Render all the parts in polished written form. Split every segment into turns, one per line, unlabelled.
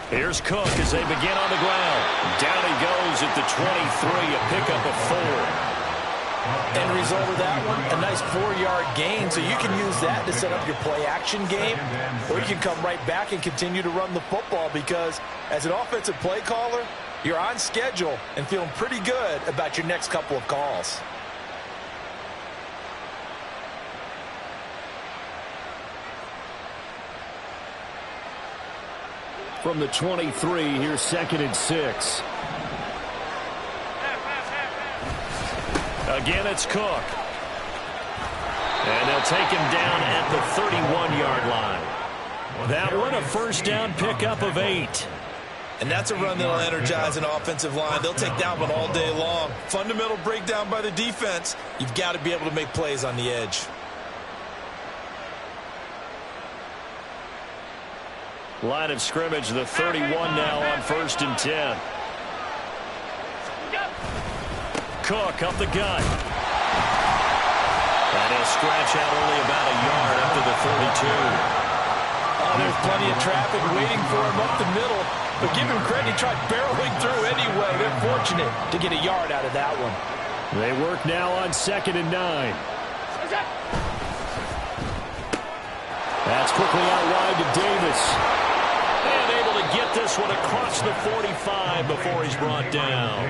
Here's Cook as they begin on the ground. Down he goes at the 23, a pickup of 4.
End result of that one, a nice 4-yard gain, so you can use that to set up your play-action game, or you can come right back and continue to run the football because as an offensive play caller, you're on schedule and feeling pretty good about your next couple of calls.
From the 23, here's 2nd and 6. Again, it's Cook. And they'll take him down at the 31-yard line. That one, a first down pickup of 8.
And that's a run that'll energize an offensive line. They'll take that one all day long. Fundamental breakdown by the defense. You've got to be able to make plays on the edge.
Line of scrimmage, the 31 now on 1st and 10. Cook up the gut. And he'll scratch out only about a yard up to the 32.
Oh, there's plenty of traffic waiting for him up the middle. But give him credit, he tried barreling through anyway. They're fortunate to get a yard out of that one.
They work now on 2nd and 9. That's quickly out wide to Davis. And able to get this one across the 45 before he's brought down.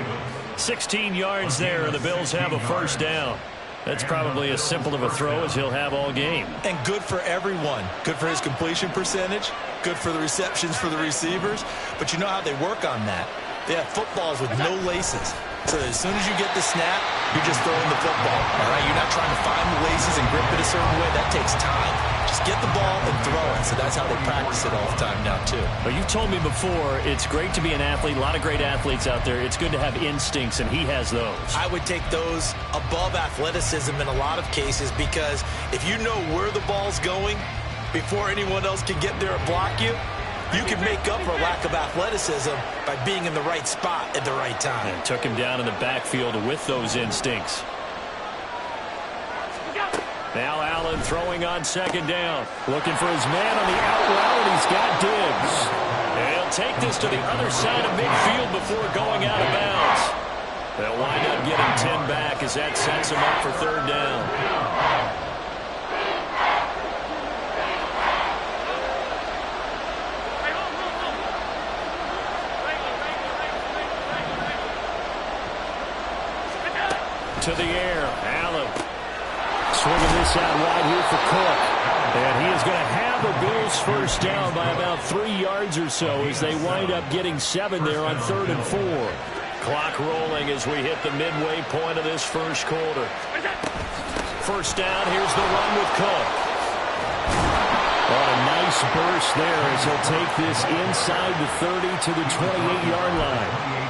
16 yards there, and the Bills have a first down. That's probably as simple of a throw as he'll have all game.
And good for everyone. Good for his completion percentage. Good for the receptions for the receivers. But you know how they work on that. They have footballs with no laces. So as soon as you get the snap, you're just throwing the football. All right, you're not trying to find the laces and grip it a certain way. That takes time. Just get the ball and throw it. So that's how they practice it all the time now, too.
Well, you told me before, it's great to be an athlete. A lot of great athletes out there. It's good to have instincts, and he has those. I
would take those above athleticism in a lot of cases because if you know where the ball's going before anyone else can get there and block you, you can make up for a lack of athleticism by being in the right spot at the right time.
And took him down in the backfield with those instincts. Now Allen throwing on 2nd down. Looking for his man on the out route, and he's got Diggs. And he'll take this to the other side of midfield before going out of bounds. They'll wind up getting 10 back as that sets him up for 3rd down. To the air, Allen swinging this out wide here for Cook. And he is going to have the Bills first down by about 3 yards or so as they wind up getting 7 there on 3rd and 4. Clock rolling as we hit the midway point of this first quarter. First down, here's the run with Cook. What a nice burst there as he'll take this inside the 30 to the 28-yard line.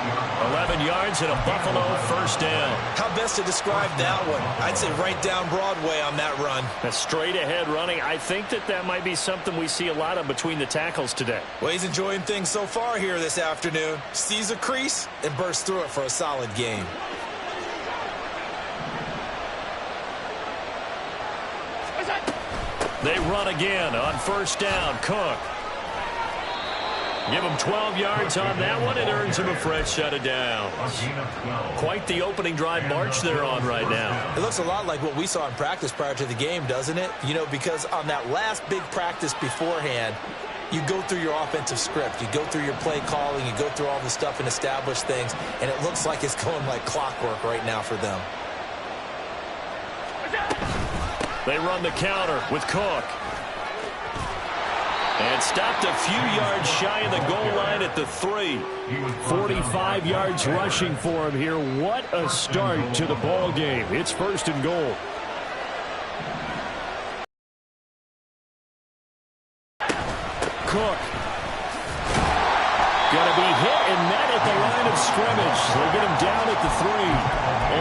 11 yards and a Buffalo first down.
How best to describe that one? I'd say right down Broadway on that run.
A straight ahead running. I think that might be something we see a lot of between the tackles today.
Well, he's enjoying things so far here this afternoon. Sees a crease and bursts through it for a solid game.
They run again on first down. Cook. Give him 12 yards on that one. It earns him a fresh set of downs. Quite the opening drive march they're on right now.
It looks a lot like what we saw in practice prior to the game, doesn't it? You know, because on that last big practice beforehand, you go through your offensive script. You go through your play calling. You go through all the stuff and establish things. And it looks like it's going like clockwork right now for them.
They run the counter with Cook. And stopped a few yards shy of the goal line at the 3. 45 yards rushing for him here. What a start to the ball game. It's 1st and goal. Cook. Going to be hit and met at the line of scrimmage. They get him down at the 3.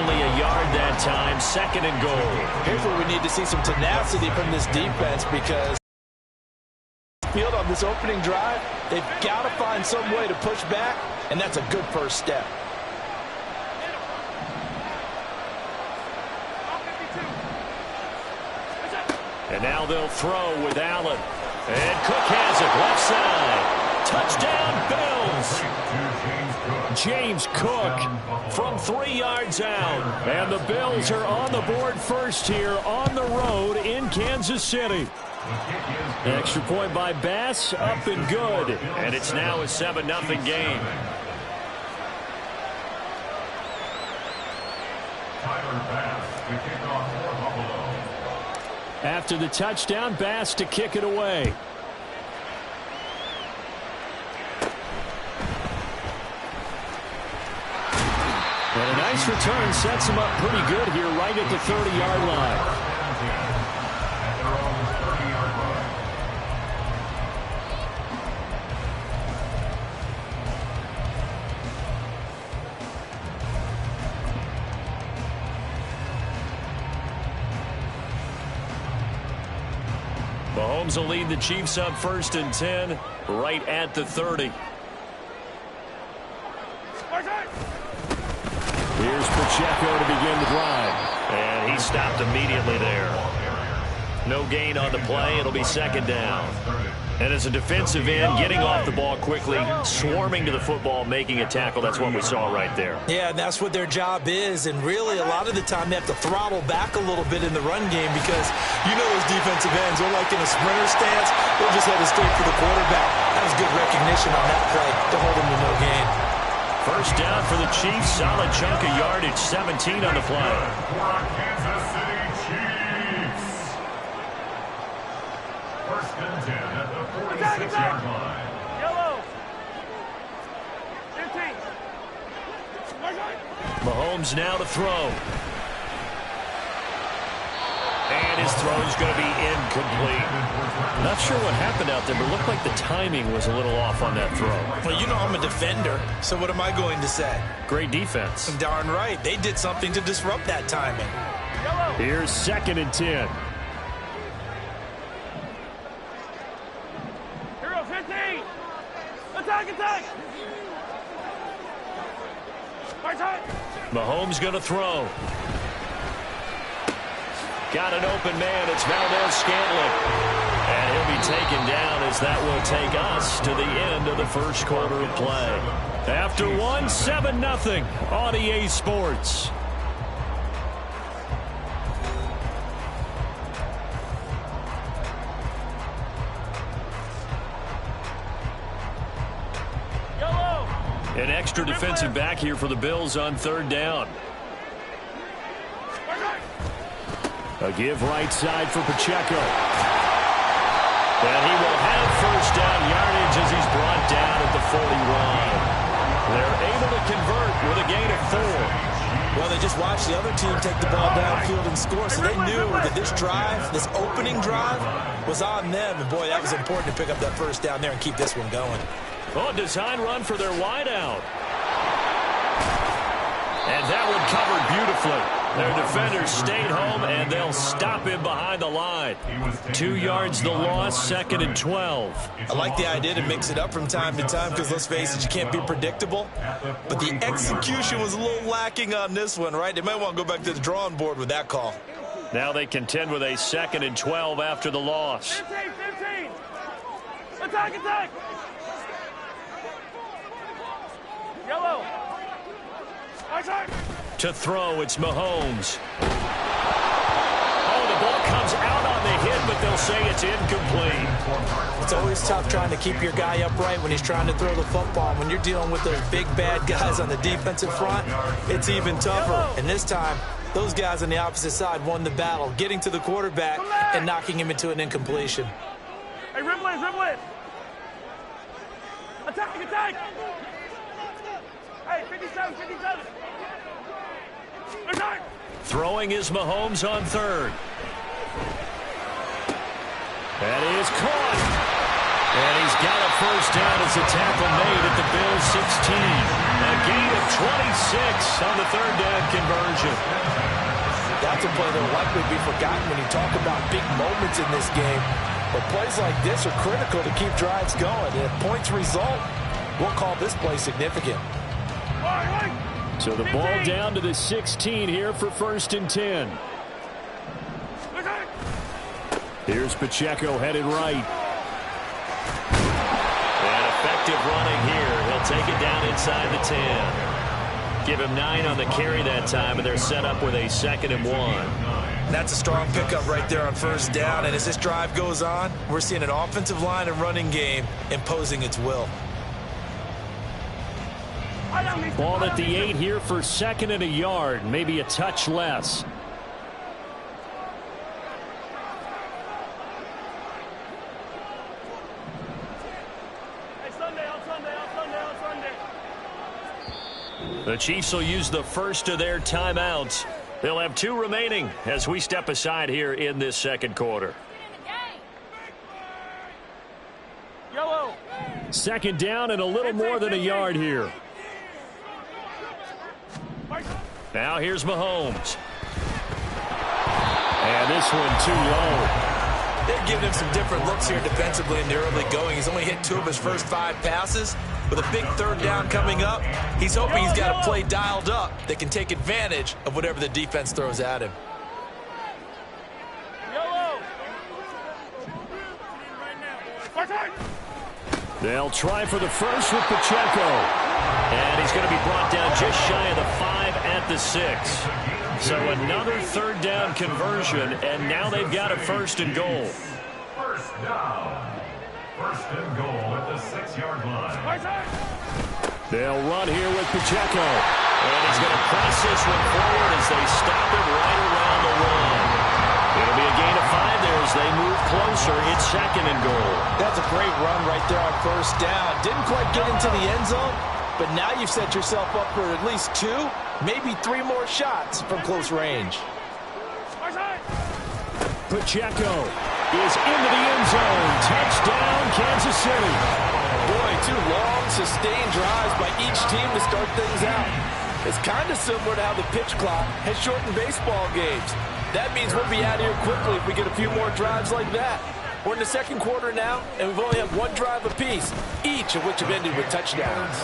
Only a yard that time. 2nd and goal.
Here's where we need to see some tenacity from this defense because field on this opening drive, they've got to find some way to push back, and that's a good first step.
And now they'll throw with Allen. And Cook has it left side. Touchdown, Bills. James Cook from 3 yards out. And the Bills are on the board first here on the road in Kansas City. Extra point by Bass, up and good. And it's now a 7-0 game. After the touchdown, Bass to kick it away. And a nice return sets him up pretty good here right at the 30-yard line. Mahomes will lead the Chiefs up 1st and 10 right at the 30. Here's Pacheco to begin the drive. And he stopped immediately there. No gain on the play. It'll be 2nd down. And as a defensive end, getting off the ball quickly, swarming to the football, making a tackle, that's what we saw right there.
Yeah, and that's what their job is. And really, a lot of the time, they have to throttle back a little bit in the run game because you know those defensive ends, they're like in a sprinter stance. They'll just head it straight for the quarterback. That was good recognition on that play to hold him to no gain.
1st down for the Chiefs. Solid chunk of yardage. 17 on the play.
Kansas City Chiefs. 1st and 10 at the 46-yard line.
Yellow. 15.
Mahomes now to throw. And his throw is going to be incomplete. Not sure what happened out there, but it looked like the timing was a little off on that throw.
Well, you know I'm a defender, so what am I going to say?
Great defense.
Darn right. They did something to disrupt that timing.
Here's 2nd and 10.
Hero 15. Attack.
Mahomes going to throw. Got an open man. It's Valdes-Scantling. And he'll be taken down as that will take us to the end of the 1st quarter of play. After 7-0 on EA Sports. An extra defensive back here for the Bills on 3rd down. A give right side for Pacheco. And he will have 1st down yardage as he's brought down at the 41. They're able to convert with a gain of 4.
Well, they just watched the other team take the ball downfield and score, so they knew that this drive, this opening drive, was on them. And, boy, that was important to pick up that 1st down there and keep this one going.
Oh, design run for their wideout. And that one covered beautifully. Their defenders stayed home, and they'll stop him behind the line. 2 yards the loss, 2nd and 12.
I like the idea to mix it up from time to time because, let's face it, you can't be predictable. But the execution was a little lacking on this one, right? They might want to go back to the drawing board with that call.
Now they contend with a 2nd and 12 after the loss.
15. Attack. Yellow.
To throw, it's Mahomes. Oh, the ball comes out on the hit, but they'll say it's incomplete.
It's always tough trying to keep your guy upright when he's trying to throw the football. When you're dealing with those big, bad guys on the defensive front, it's even tougher. And this time, those guys on the opposite side won the battle, getting to the quarterback and knocking him into an incompletion.
Hey, dribble it. Attack. Hey, 57. Attack.
Throwing is Mahomes on 3rd. That is caught. And he's got a 1st down as a tackle made at the Bills 16. A gain of 26 on the 3rd down conversion.
That's a play that will likely be forgotten when you talk about big moments in this game. But plays like this are critical to keep drives going. And if points result, we'll call this play significant.
So the ball down to the 16 here for 1st and 10. Here's Pacheco headed right. And effective running here. He'll take it down inside. inside the 10. Give him 9 on the carry that time, and they're set up with a 2nd and 1.
That's a strong pickup right there on first down. And as this drive goes on, we're seeing an offensive line and running game imposing its will.
Ball at the 8 here for 2nd and a yard, maybe a touch less. The Chiefs will use the first of their timeouts. They'll have 2 remaining as we step aside here in this 2nd quarter.
Yellow.
2nd down and a little more than a yard here. Now here's Mahomes. And this one too low.
They've given him some different looks here defensively in the early going. He's only hit 2 of his first 5 passes. With a big 3rd down coming up, he's hoping he's got a play dialed up that can take advantage of whatever the defense throws at him.
They'll try for the first with Pacheco. And he's going to be brought down just shy of the 5 at the 6. So another 3rd down conversion, and now they've got a 1st and goal.
First down. 1st and goal at the 6-yard line.
They'll run here with Pacheco. And he's going to press this one forward as they stop it right around the 1. It'll be a gain of 5 there as they move closer. It's 2nd and goal.
That's a great run right there on first down. Didn't quite get into the end zone, but now you've set yourself up for at least 2, maybe 3 more shots from close range.
Pacheco is into the end zone. Touchdown, Kansas City.
Boy, 2 long, sustained drives by each team to start things out. It's kind of similar to how the pitch clock has shortened baseball games. That means we'll be out of here quickly if we get a few more drives like that. We're in the 2nd quarter now, and we've only had 1 drive apiece, each of which have ended with touchdowns.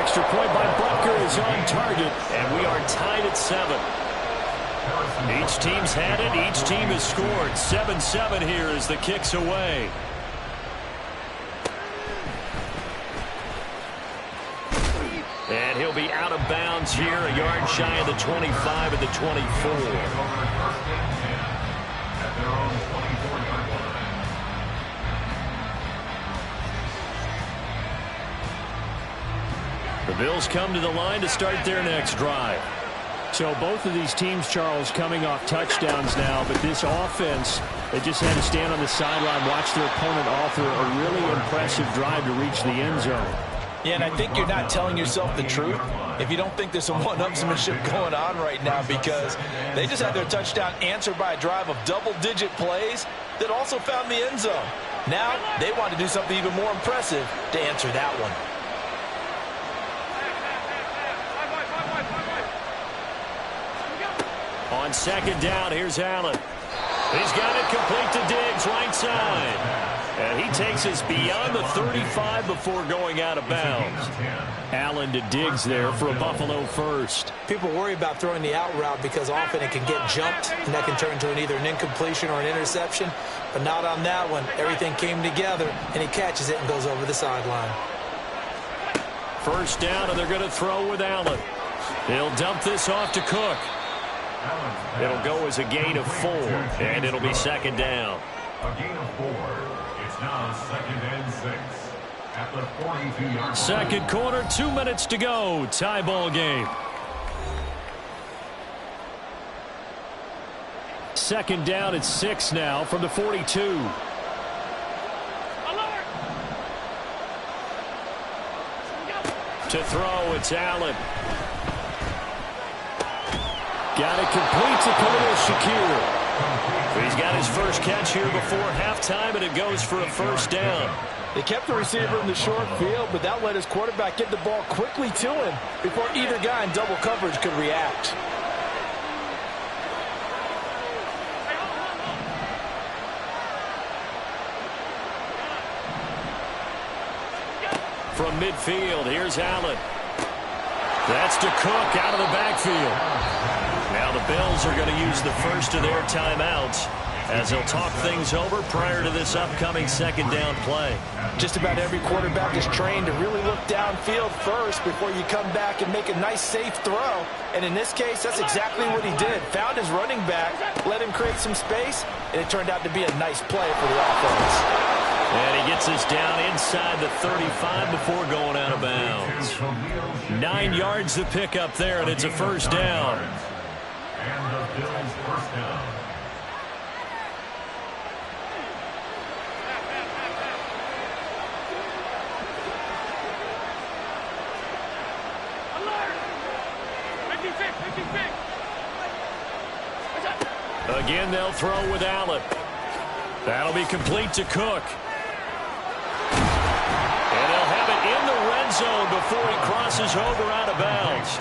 Extra point by Butker is on target, and we are tied at 7. Each team's had it. Each team has scored. 7-7 here as the kick's away. And he'll be out of bounds here, a yard shy of the 25 at the 24. The Bills come to the line to start their next drive. So both of these teams, Charles, coming off touchdowns now, but this offense, they just had to stand on the sideline, watch their opponent author a really impressive drive to reach the end zone.
Yeah, and I think you're not telling yourself the truth if you don't think there's some one-upsmanship going on right now, because they just had their touchdown answered by a drive of double-digit plays that also found the end zone. Now they want to do something even more impressive to answer that one.
On 2nd down, here's Allen. He's got it complete to Diggs, right side. And he takes us beyond the 35 before going out of bounds. Allen to Diggs there for a Buffalo first.
People worry about throwing the out route because often it can get jumped, and that can turn into either an incompletion or an interception. But not on that one. Everything came together, and he catches it and goes over the sideline.
First down, and they're going to throw with Allen. He'll dump this off to Cook. It'll go as a gain of 4, and it'll be 2nd down.
A gain of 4. It's now 2nd and 6 at the 42-yard line.
2nd quarter, 2 minutes to go. Tie ball game. 2nd down at 6 now from the 42. To throw, it's Allen. Got it complete to Khalil Shakir. He's got his first catch here before halftime, and it goes for a first down.
They kept the receiver in the short field, but that let his quarterback get the ball quickly to him before either guy in double coverage could react.
From midfield, here's Allen. That's to Cook out of the backfield. Now the Bills are going to use the first of their timeouts. as he'll talk things over prior to this upcoming second down play.
Just about every quarterback is trained to really look downfield first before you come back and make a nice, safe throw. And in this case, that's exactly what he did. Found his running back, let him create some space, and it turned out to be a nice play for the offense.
And he gets us down inside the 35 before going out of bounds. 9 yards to pick up there, and it's a first down.
And the Bills' first down.
Again, they'll throw with Allen. That'll be complete to Cook. And they'll have it in the red zone before he crosses over out of bounds.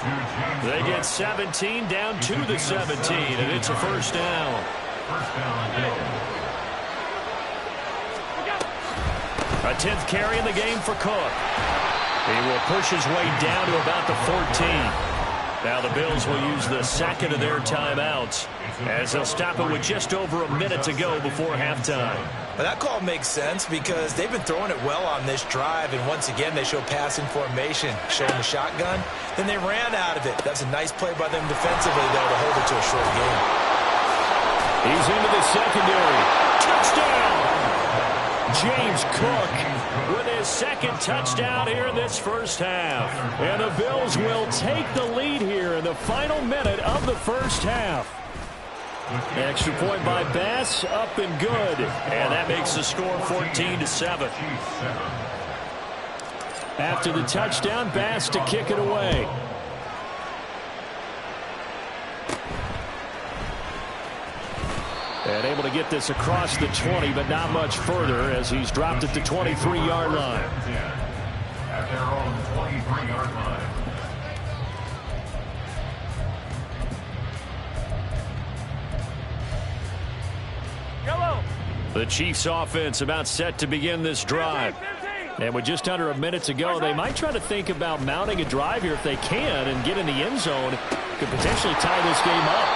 They get 17 down to the 17, and it's a first down. A 10th carry in the game for Cook. He will push his way down to about the 14. Now the Bills will use the second of their timeouts as they'll stop it with just over a minute to go before halftime.
But that call makes sense because they've been throwing it well on this drive, and once again they show passing formation, showing the shotgun. Then they ran out of it. That's a nice play by them defensively, though, to hold it to a short game.
He's into the secondary. Touchdown! James Cook with his second touchdown here in this first half. And the Bills will take the lead here in the final minute of the first half. Extra point by Bass, up and good. And that makes the score 14-7. After the touchdown, Bass to kick it away. And able to get this across the 20, but not much further as he's dropped at the 23-yard line.
At their own 23-yard line.
Yellow.
The Chiefs offense about set to begin this drive. And with just under a minute to go, they might try to think about mounting a drive here if they can and get in the end zone. Could potentially tie this game up.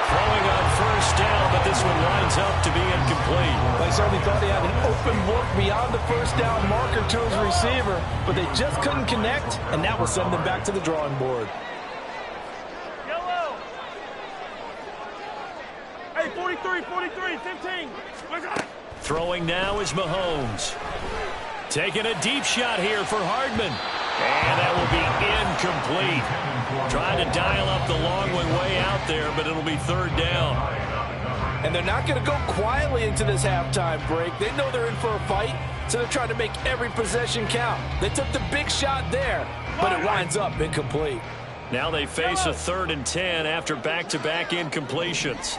Throwing on first down, but this one lines up to be incomplete.
They certainly thought he had an open look beyond the first down marker to his receiver, but they just couldn't connect, and that will send them back to the drawing board.
Yellow. Hey, 43, 15.
Throwing now is Mahomes. Taking a deep shot here for Hardman. And that will be incomplete. Trying to dial up the long way out there, but it'll be third down.
And they're not going to go quietly into this halftime break. They know they're in for a fight, so they're trying to make every possession count. They took the big shot there, but it winds up incomplete.
Now they face a 3rd and 10 after back-to-back incompletions.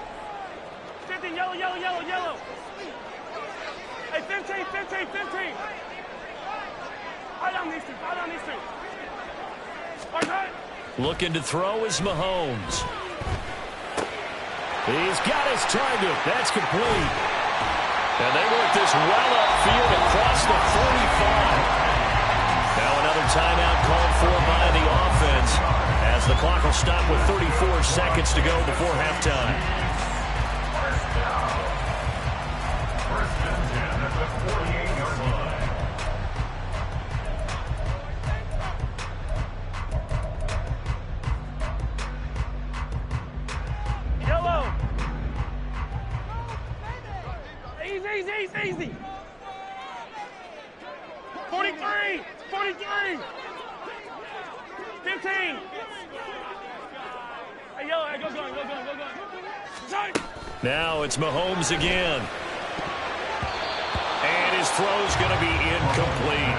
15, yellow. Hey, 15. Right on these two. Okay.
Looking to throw is Mahomes. He's got his target. That's complete. And they work this well upfield across the 45. Now another timeout called for by the offense as the clock will stop with 34 seconds to go before halftime.
First and 10 at the 48-yard line.
Yellow. Easy. 43. 15. Hey, yellow. Hey, go going.
Now it's Mahomes again. And his throw's going to be incomplete.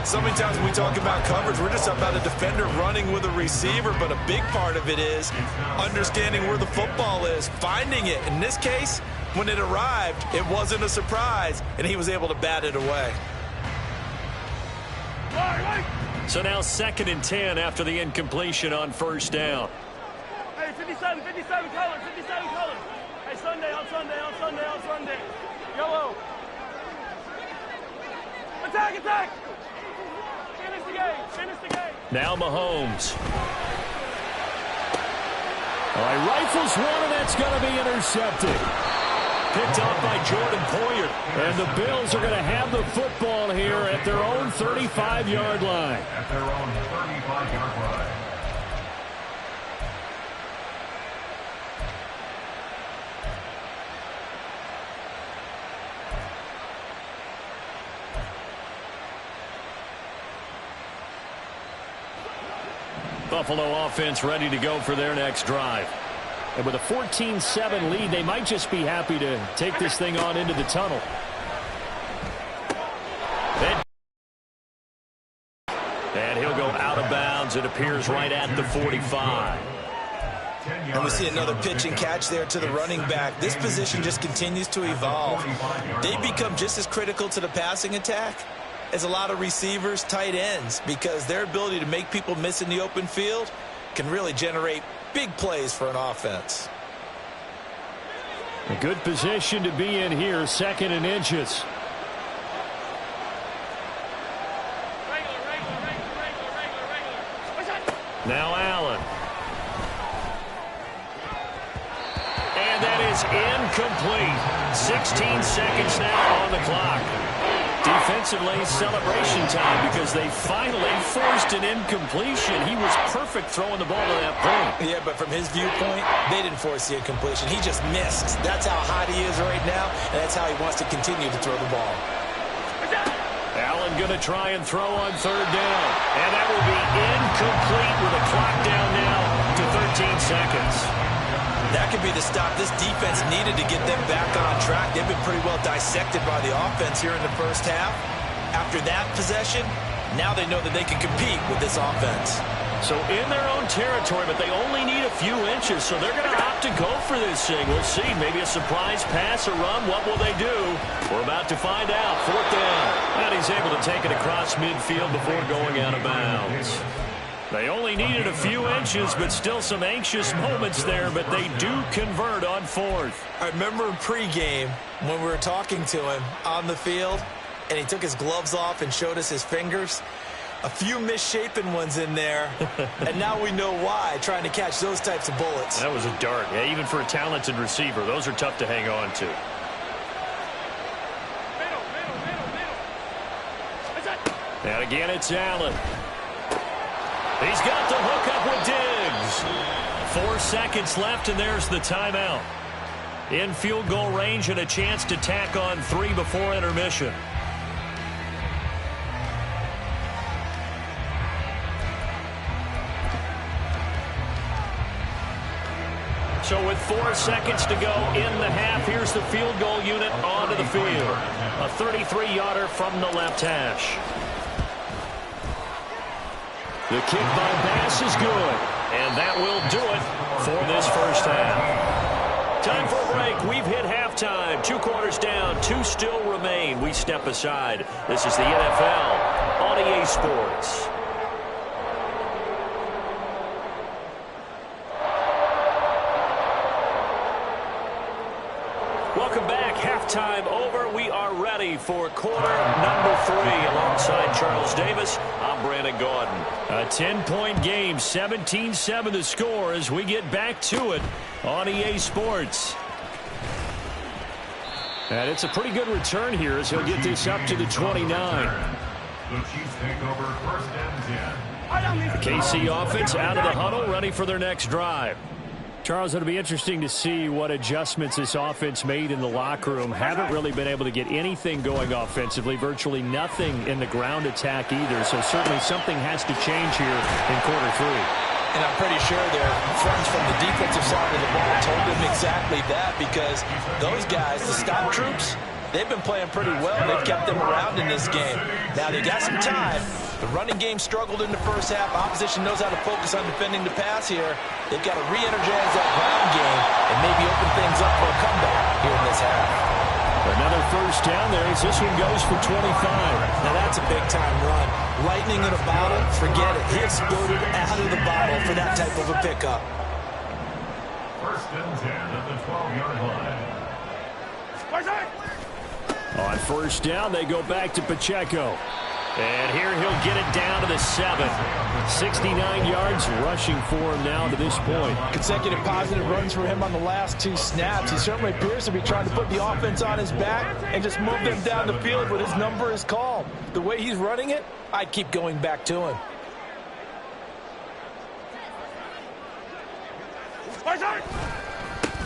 So many times when we talk about coverage, we're just about a defender running with a receiver, but a big part of it is understanding where the football is, finding it. In this case, when it arrived, it wasn't a surprise, and he was able to bat it away.
So now 2nd and 10 after the incompletion on first down.
Hey, 57 colors. Hey, Sunday. Yellow. Attack. Finish the game.
Now Mahomes. All right, rifles one, and that's going to be intercepted. picked off by Jordan Poyer. And the Bills are going to have the football here at their own 35-yard line.
At their own 35-yard line.
Buffalo offense ready to go for their next drive. And with a 14-7 lead, they might just be happy to take this thing on into the tunnel. And he'll go out of bounds. It appears right at the 45.
And we see another pitch and catch there to the running back. This position just continues to evolve. They become just as critical to the passing attack as a lot of receivers, tight ends, because their ability to make people miss in the open field can really generate big plays for an offense.
A good position to be in here, 2nd and inches. Now Allen. And that is incomplete. 16 seconds now on the clock. Defensively, celebration time because they finally forced an incompletion. He was perfect throwing the ball to that point.
Yeah, but from his viewpoint, they didn't force the incompletion. He just missed. That's how hot he is right now, and that's how he wants to continue to throw the ball.
Allen going to try and throw on 3rd down. And that will be incomplete with a clock down now to 13 seconds.
That could be the stop this defense needed to get them back on track. They've been pretty well dissected by the offense here in the first half. After that possession, now they know that they can compete with this offense.
So in their own territory, but they only need a few inches, so they're going to opt to go for this thing. We'll see. Maybe a surprise pass or run. What will they do? We're about to find out. 4th down. And he's able to take it across midfield before going out of bounds. They only needed a few inches, but still some anxious moments there, but they do convert on 4th.
I remember in pregame when we were talking to him on the field, and he took his gloves off and showed us his fingers. A few misshapen ones in there, and now we know why, trying to catch those types of bullets.
That was a dart. Yeah, even for a talented receiver, those are tough to hang on to. And again, it's Allen. He's got the hook up with Diggs. 4 seconds left, and there's the timeout. In field goal range and a chance to tack on 3 before intermission. So with 4 seconds to go in the half, here's the field goal unit onto the field. A 33-yarder from the left hash. The kick by Bass is good, and that will do it for this first half. Time for a break. We've hit halftime. 2 quarters down, 2 still remain. We step aside. This is the NFL on EA Sports. Welcome back. Halftime over. We are ready for quarter number 3 alongside Charles Davis. I'm Brandon Gaudin. A 10-point game, 17-7 the score as we get back to it on EA Sports. And it's a pretty good return here as he'll get this up to the 29.
The Chiefs take over 1st and 10.
The KC offense out of the huddle, ready for their next drive. Charles, it'll be interesting to see what adjustments this offense made in the locker room. Haven't really been able to get anything going offensively, virtually nothing in the ground attack either. So certainly something has to change here in quarter 3.
And I'm pretty sure their friends from the defensive side of the ball told them exactly that, because those guys, the stop troops, they've been playing pretty well. They've kept them around in this game. Now they got some time. The running game struggled in the first half. Opposition knows how to focus on defending the pass here. They've got to re-energize that ground game and maybe open things up for a comeback here in this half.
Another first down there as this one goes for 25.
Now that's a big-time run. Lightning in a bottle, forget it. He exploded out of the bottle for that type of a pickup.
1st and 10 at the 12-yard line.
On first down, they go back to Pacheco. And here he'll get it down to the 7. 69 yards rushing for him now to this point.
Consecutive positive runs for him on the last 2 snaps. He certainly appears to be trying to put the offense on his back and just move them down the field when his number is called. The way he's running it, I'd keep going back to him.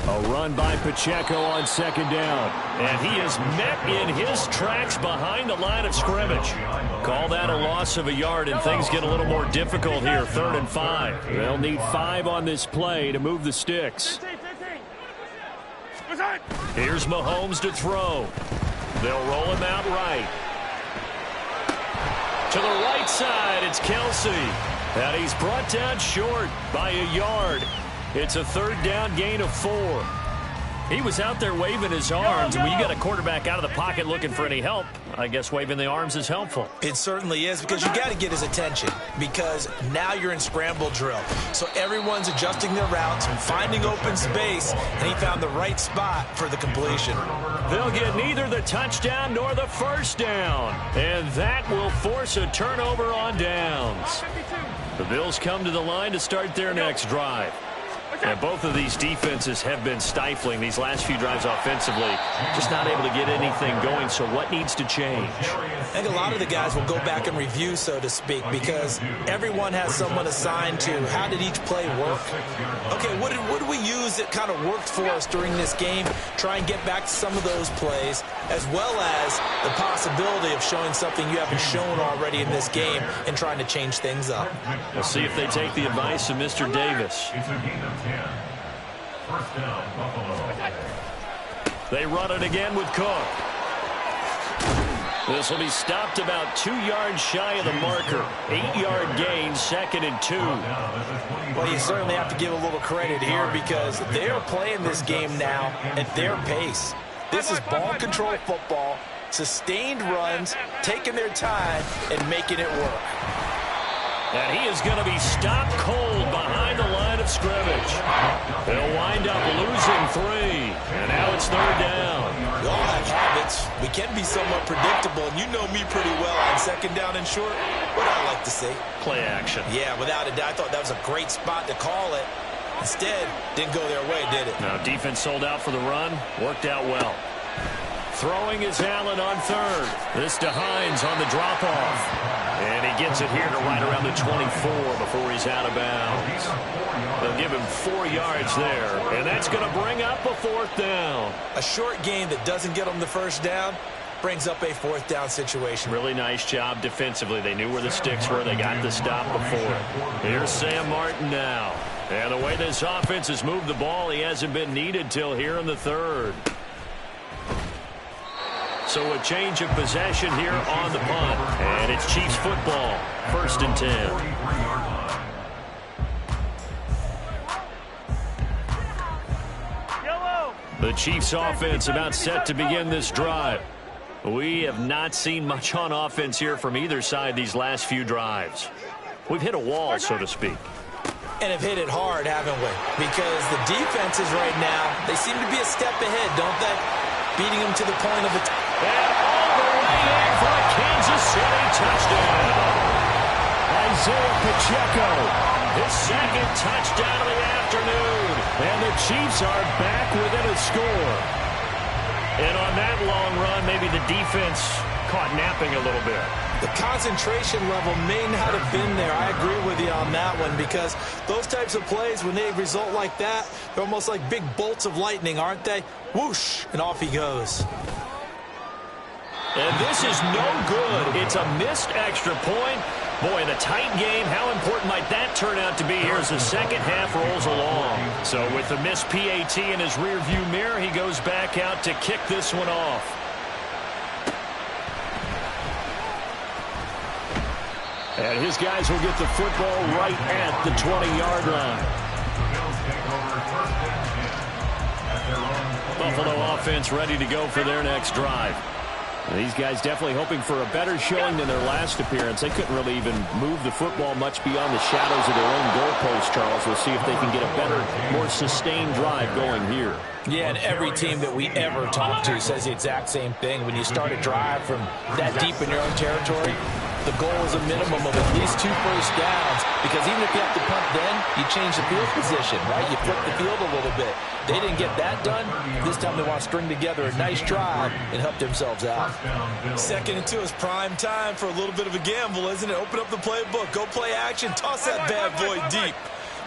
A run by Pacheco on 2nd down. And he is met in his tracks behind the line of scrimmage. Call that a loss of a yard, and things get a little more difficult here. 3rd and 5. They'll need 5 on this play to move the sticks.
15.
Here's Mahomes to throw. They'll roll him out right. To the right side, it's Kelsey. And he's brought down short by a yard. It's a 3rd down gain of 4. He was out there waving his arms, and when you got a quarterback out of the pocket looking for any help, I guess waving the arms is helpful.
It certainly is, because you got to get his attention, because now you're in scramble drill. So everyone's adjusting their routes and finding open space, and he found the right spot for the completion.
They'll get neither the touchdown nor the 1st down, and that will force a turnover on downs. The Bills come to the line to start their next drive. And both of these defenses have been stifling these last few drives offensively. Just not able to get anything going, so what needs to change?
I think a lot of the guys will go back and review, so to speak, because everyone has someone assigned to how did each play work. Okay, what did we use that kind of worked for us during this game? Try and get back to some of those plays, as well as the possibility of showing something you haven't shown already in this game and trying to change things up.
We'll see if they take the advice of Mr. Davis.
It's a gain of 10. 1st down, Buffalo.
They run it again with Cook. This will be stopped about 2 yards shy of the marker. 8-yard gain, 2nd and 2.
Well, you certainly have to give a little credit here because they're playing this game now at their pace. This is ball control football, sustained runs, taking their time, and making it work.
And he is going to be stopped cold behind the line of scrimmage. They'll wind up losing 3. And now it's 3rd down.
We all have habits. We can be somewhat predictable, and you know me pretty well on 2nd down and short. What I like to see.
Play action.
Yeah, without a doubt. I thought that was a great spot to call it. Instead, didn't go their way, did it?
Now, defense sold out for the run. Worked out well. Throwing is Allen on 3rd. This to Hines on the drop-off. And he gets it here to right around the 24 before he's out of bounds. They'll give him 4 yards there. And that's going to bring up a 4th down.
A short game that doesn't get them the 1st down brings up a 4th down situation.
Really nice job defensively. They knew where the sticks were. They got the stop before. Here's Sam Martin now. And the way this offense has moved the ball, he hasn't been needed till here in the 3rd. So a change of possession here on the punt. And it's Chiefs football. 1st and 10. The Chiefs offense about set to begin this drive. We have not seen much on offense here from either side these last few drives. We've hit a wall, so to speak.
And have hit it hard, haven't we? Because the defenses right now, they seem to be a step ahead, don't they? Beating them to the point of a...
And all the way in for a Kansas City touchdown. Isaiah Pacheco, his 2nd touchdown of the afternoon. And the Chiefs are back within a score. And on that long run, maybe the defense caught napping a little bit.
The concentration level may not have been there. I agree with you on that one because those types of plays, when they result like that, they're almost like big bolts of lightning, aren't they? Whoosh, and off he goes.
And this is no good. It's a missed extra point. Boy, in a tight game, how important might that turn out to be here as the 2nd half rolls along? So with the missed PAT in his rearview mirror, he goes back out to kick this one off. And his guys will get the football right at the 20-yard line. Buffalo offense ready to go for their next drive. And these guys definitely hoping for a better showing than their last appearance. They couldn't really even move the football much beyond the shadows of their own goalpost, Charles. We'll see if they can get a better, more sustained drive going here.
Yeah, and every team that we ever talk to says the exact same thing. When you start a drive from that deep in your own territory, The goal is a minimum of at least 2 first downs, because even if you have to punt then, you change the field position, right? You flip the field a little bit. They didn't get that done. This time they want to string together a nice drive and help themselves out.
2nd and 2 is prime time for a little bit of a gamble, isn't it? Open up the playbook, go play action, toss that bad boy deep.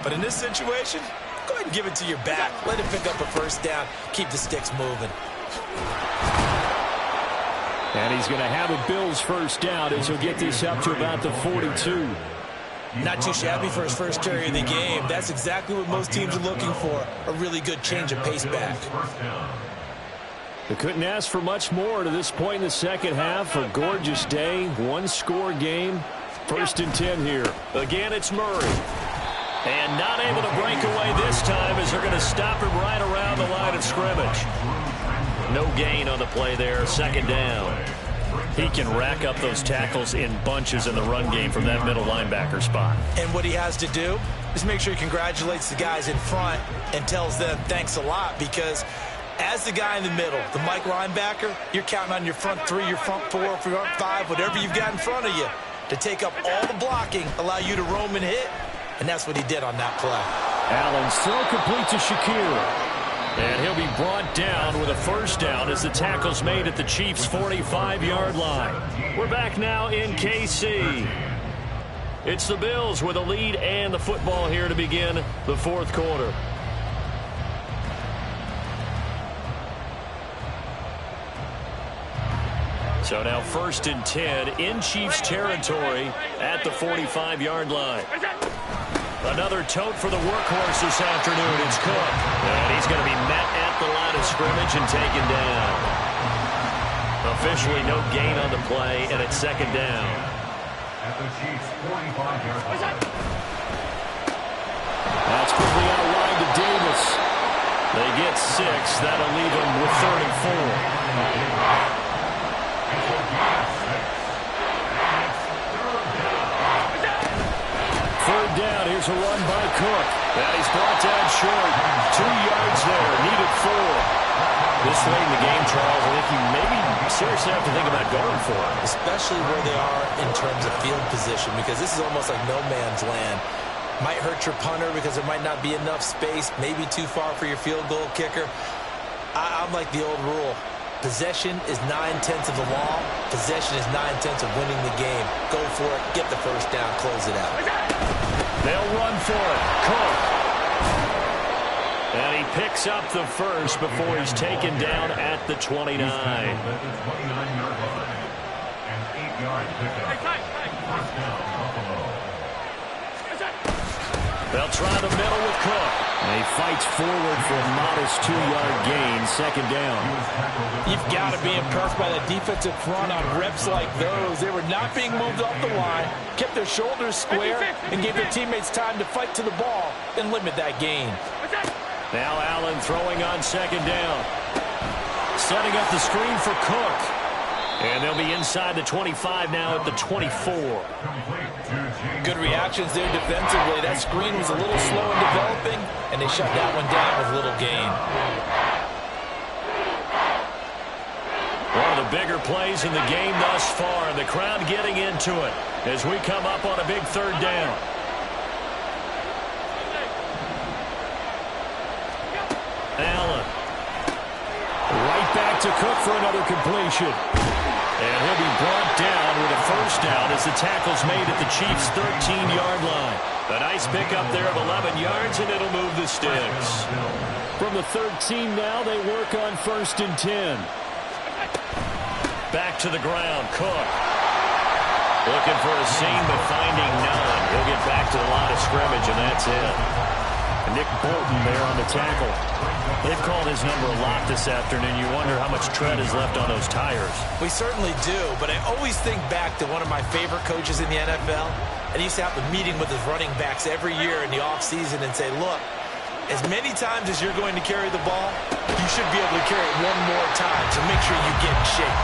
But in this situation, go ahead and give it to your back. Let him pick up a first down. Keep the sticks moving.
And he's going to have a Bills first down as he'll get this up to about the 42.
Not too shabby for his first carry of the game. That's exactly what most teams are looking for. A really good change of pace back.
They couldn't ask for much more to this point in the second half. A gorgeous day, one-score game. 1st and 10 here. Again, it's Murray. And not able to break away this time as they're going to stop him right around the line of scrimmage. No gain on the play there, 2nd down. He can rack up those tackles in bunches in the run game from that middle linebacker spot.
And what he has to do is make sure he congratulates the guys in front and tells them thanks a lot, because as the guy in the middle, the Mike linebacker, you're counting on your front 3, your front 4, front 5, whatever you've got in front of you to take up all the blocking, allow you to roam and hit, and that's what he did on that play.
Allen's throw complete to Shakir. And he'll be brought down with a first down as the tackle's made at the Chiefs' 45-yard line. We're back now in KC. It's the Bills with a lead and the football here to begin the 4th quarter. So now 1st and 10 in Chiefs territory at the 45-yard line. Another tote for the workhorse this afternoon. It's Cook. And he's going to be met at the line of scrimmage and taken down. Officially no gain on the play, and it's 2nd down.
At the Chiefs' 45-yard line.
That's quickly out wide to Davis. They get 6. That'll leave them with 3rd and 4. Third down, here's a run by Cook. And he's brought down short. 2 yards there, needed 4. This late in the game, Charles, I think you maybe seriously have to think about going for it.
Especially where they are in terms of field position, because this is almost like no man's land. Might hurt your punter because there might not be enough space, maybe too far for your field goal kicker. I'm like the old rule. Possession is 9/10 of the law. Possession is 9/10 of winning the game. Go for it. Get the first down. Close it out.
They'll run for it. Cook. And he picks up the first before he's taken down at the 29.
At the 29-yard line. An 8-yard pickup. First down, Buffalo.
They'll try the middle with Cook. And he fights forward for a modest 2-yard gain, 2nd down.
You've got to be impressed by the defensive front on reps like those. They were not being moved off the line, kept their shoulders square, and gave their teammates time to fight to the ball and limit that gain.
Now Allen throwing on 2nd down. Setting up the screen for Cook. And they'll be inside the 25 now at the 24.
Good reactions there defensively. That screen was a little slow in developing, and they shut that one down with little gain.
One of the bigger plays in the game thus far, and the crowd getting into it as we come up on a big 3rd down. Allen. Right back to Cook for another completion. And he'll be brought down with a first down as the tackle's made at the Chiefs' 13-yard line. A nice pickup there of 11 yards, and it'll move the sticks. From the 13 now, they work on 1st and 10. Back to the ground, Cook. Looking for a seam, but finding none. He'll get back to the line of scrimmage, and that's it. Nick Bolton there on the tackle. They've called his number a lot this afternoon. You wonder how much tread is left on those tires.
We certainly do, but I always think back to one of my favorite coaches in the NFL. And he used to have a meeting with his running backs every year in the offseason and say, look, as many times as you're going to carry the ball, you should be able to carry it one more time, so make sure you get in shape.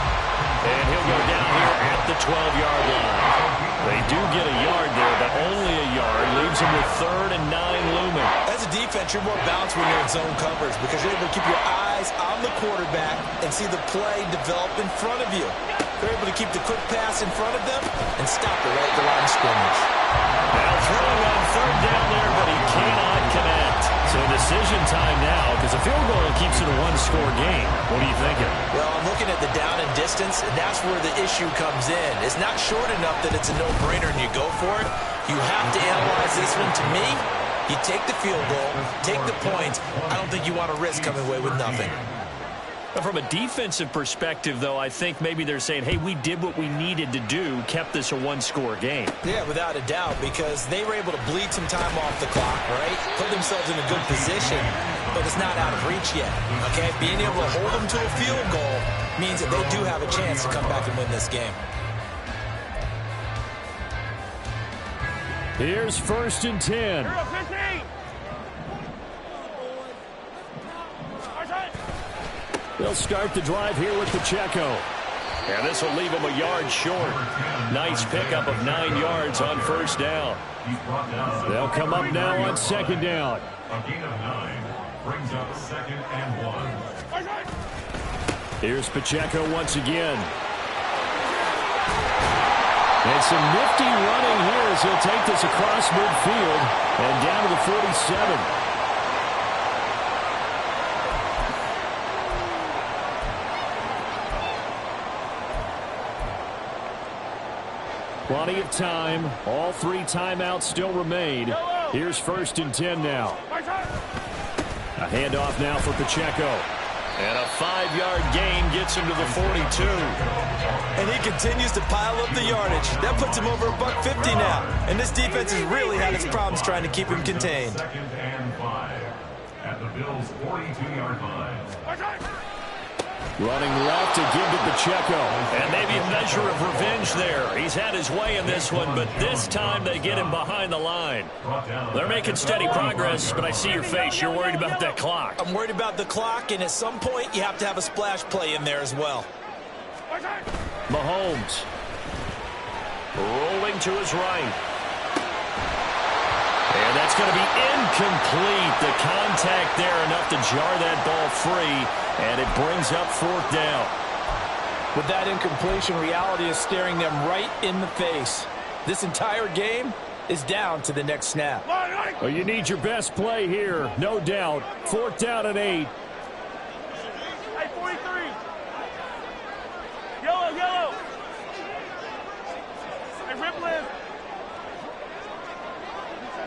And he'll go down here at the 12-yard line. They do get a yard there, but only a yard. Leaves him with 3rd and 9 looming.
As a defense, you're more balanced when you're in zone coverage because you're able to keep your eyes on the quarterback and see the play develop in front of you. They're able to keep the quick pass in front of them and stop it right at the line of scrimmage.
Now throwing on third down there, but he cannot connect. So decision time now, because a field goal keeps it a one-score game. What are you thinking?
Well, I'm looking at the down and distance, and that's where the issue comes in. It's not short enough that it's a no-brainer and you go for it. You have to analyze this one. To me, you take the field goal, take the points. I don't think you want to risk coming away with nothing.
From a defensive perspective, though, I think maybe they're saying, hey, we did what we needed to do, kept this a one-score game.
Yeah, without a doubt, because they were able to bleed some time off the clock, right? Put themselves in a good position, but it's not out of reach yet, okay? Being able to hold them to a field goal means that they do have a chance to come back and win this game.
Here's 1st and 10.
15.
They'll start the drive here with Pacheco. And this will leave him a yard short. Nice pickup of 9 yards on 1st down. They'll come up now on 2nd down.
A gain of 9 brings up 2nd and 1.
Here's Pacheco once again. And some nifty running here as he'll take this across midfield and down to the 47. Plenty of time. All 3 timeouts still remain. Here's 1st and 10 now. A handoff now for Pacheco. And a 5-yard gain gets him to the 42.
And he continues to pile up the yardage. That puts him over $150 now. And this defense has really had its problems trying to keep him contained.
2nd and 5 at the Bills' 42-yard line.
Running left to give to Pacheco. And maybe a measure of revenge there. He's had his way in this one, but this time they get him behind the line. They're making steady progress, but I see your face. You're worried about that clock.
I'm worried about the clock, and at some point you have to have a splash play in there as well.
Mahomes. Rolling to his right. And that's going to be incomplete. The contact there enough to jar that ball free, and it brings up 4th down.
With that incompletion, reality is staring them right in the face. This entire game is down to the next snap.
Well, you need your best play here, no doubt. 4th down and 8.
Hey, 43. Yellow, yellow. Hey, Ripley.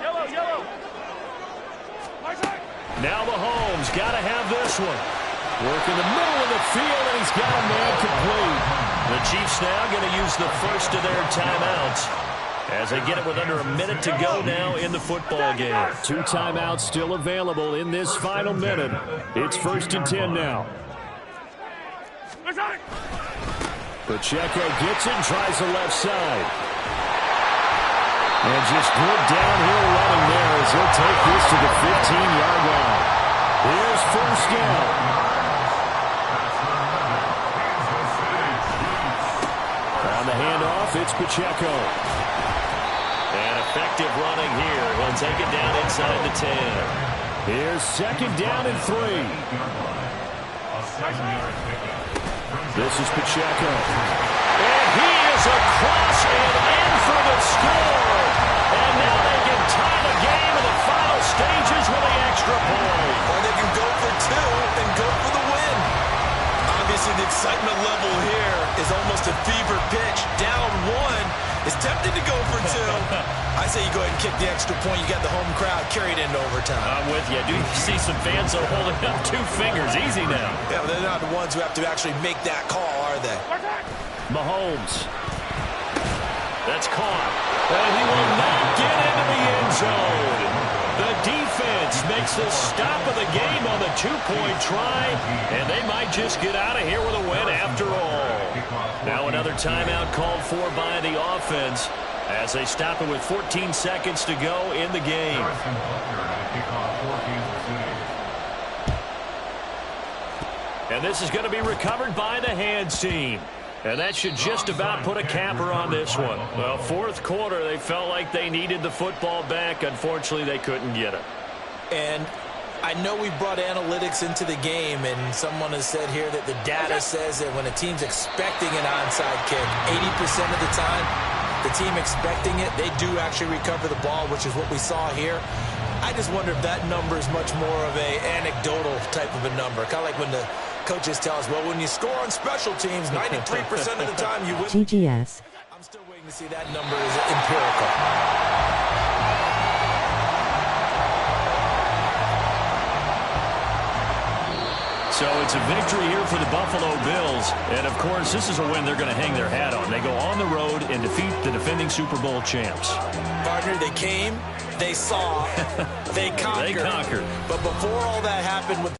Yellow, yellow.
Now Mahomes got to have this one. Work in the middle of the field, and he's got a man complete. The Chiefs now going to use the first of their timeouts as they get it with under a minute to go now in the football game. 2 timeouts still available in this final minute. It's 1st and 10 now. Pacheco gets it and tries the left side. And just good downhill running there as he'll take this to the 15-yard line. Here's 1st down. On the handoff, it's Pacheco. And effective running here. He'll take it down inside the 10. Here's 2nd down and 3. This is Pacheco. And he is across and in for the score. And now they can tie the game in the final stages with the extra point.
Or they can go for 2 and go for the win. Obviously, the excitement level here is almost a fever pitch. Down 1 is tempted to go for 2. I say you go ahead and kick the extra point. You got the home crowd carried into overtime.
I'm with you. I do see some fans are holding up 2 fingers. Easy now.
Yeah, but they're not the ones who have to actually make that call, are they?
Mahomes. That's caught. And he will not get into the end zone. The defense makes the stop of the game on the 2-point try, and they might just get out of here with a win after all. Now another timeout called for by the offense as they stop it with 14 seconds to go in the game. And this is going to be recovered by the hands team. And that should just about put a capper on this one. Well, 4th quarter, they felt like they needed the football back. Unfortunately, they couldn't get it.
And
I know we brought analytics into the game, and someone has said here that the data says that when a team's expecting an onside kick, 80% of the time, the team expecting it, they do actually recover the ball, which is what we saw here. I just wonder if that number is much more of a anecdotal type of a number. Kind of like when the coaches tell us, well, when you score on special teams, 93% of the time you win.
GGS.
I'm still waiting to see that number is empirical.
So it's a victory here for the Buffalo Bills. And, of course, this is a win they're going to hang their hat on. They go on the road and defeat the defending Super Bowl champs.
Partner, they came, they saw, they conquered.
They conquered.
But before all that happened with